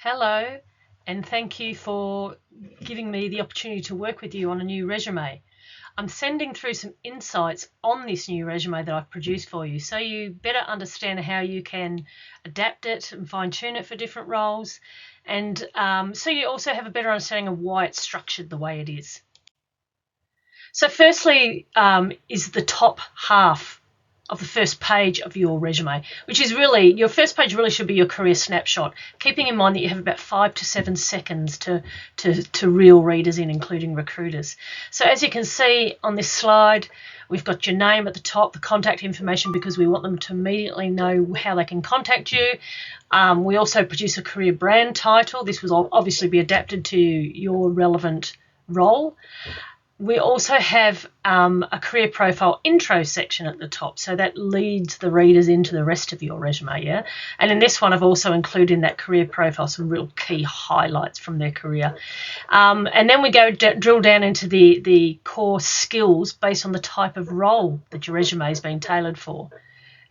Hello, and thank you for giving me the opportunity to work with you on a new resume. I'm sending through some insights on this new resume that I've produced for you so you better understand how you can adapt it and fine tune it for different roles, and so you also have a better understanding of why it's structured the way it is. So firstly is the top half of the first page of your resume, which is really, your first page really should be your career snapshot, keeping in mind that you have about 5 to 7 seconds to reel readers in, including recruiters. So as you can see on this slide, we've got your name at the top, the contact information, because we want them to immediately know how they can contact you. We also produce a career brand title. This will obviously be adapted to your relevant role. We also have a career profile intro section at the top, so that leads the readers into the rest of your resume, yeah? And in this one, I've also included in that career profile some real key highlights from their career. And then we go drill down into the core skills based on the type of role that your resume is being tailored for.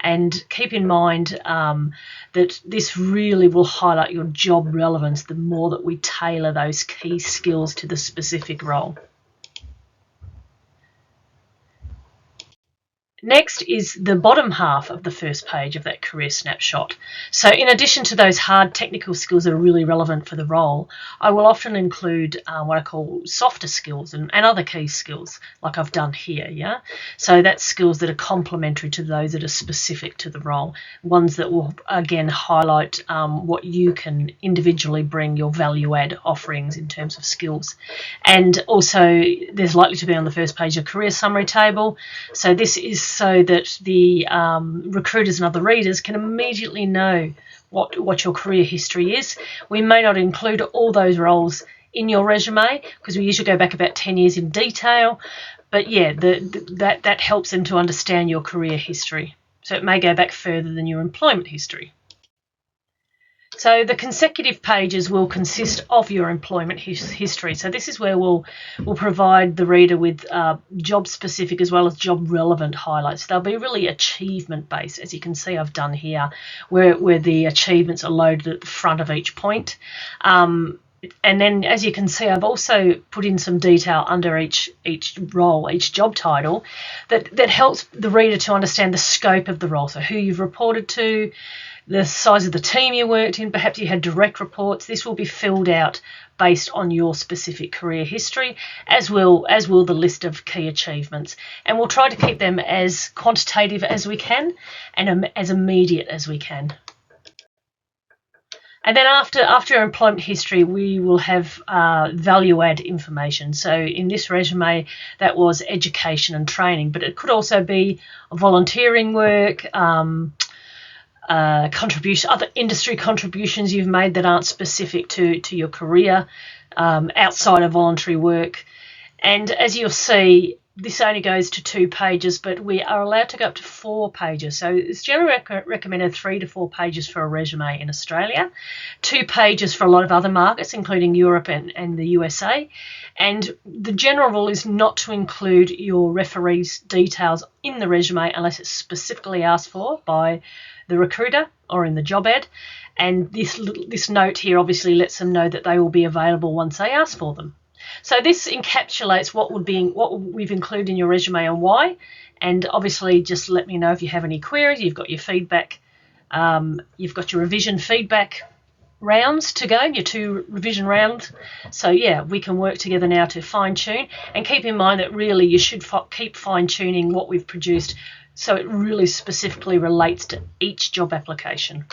And keep in mind that this really will highlight your job relevance the more that we tailor those key skills to the specific role. Next is the bottom half of the first page of that career snapshot. So in addition to those hard technical skills that are really relevant for the role, I will often include what I call softer skills and other key skills, like I've done here, yeah? So that's skills that are complementary to those that are specific to the role, ones that will, again, highlight what you can individually bring, your value add offerings in terms of skills. And also, there's likely to be on the first page a career summary table. So this is so that the recruiters and other readers can immediately know what your career history is. We may not include all those roles in your resume because we usually go back about 10 years in detail, but yeah, that helps them to understand your career history. So it may go back further than your employment history. So the consecutive pages will consist of your employment history. So this is where we'll provide the reader with job-specific as well as job-relevant highlights. They'll be really achievement-based, as you can see I've done here, where the achievements are loaded at the front of each point. And then, as you can see, I've also put in some detail under each role, each job title, that helps the reader to understand the scope of the role. So who you've reported to, the size of the team you worked in, perhaps you had direct reports. This will be filled out based on your specific career history, as will the list of key achievements. And we'll try to keep them as quantitative as we can and as immediate as we can. And then after your employment history, we will have value add information. So in this resume, that was education and training, but it could also be volunteering work, contribution, other industry contributions you've made that aren't specific to your career, outside of voluntary work. And as you'll see, this only goes to 2 pages, but we are allowed to go up to 4 pages. So it's generally recommended 3 to 4 pages for a resume in Australia, 2 pages for a lot of other markets, including Europe and the USA. And the general rule is not to include your referee's details in the resume unless it's specifically asked for by the recruiter or in the job ad. And this note here obviously lets them know that they will be available once they ask for them. So this encapsulates what we've included in your resume and why. And obviously just let me know if you have any queries. You've got your feedback, you've got your revision feedback rounds to go, your 2 revision rounds. So yeah, we can work together now to fine tune, and keep in mind that really you should keep fine tuning what we've produced so it really specifically relates to each job application.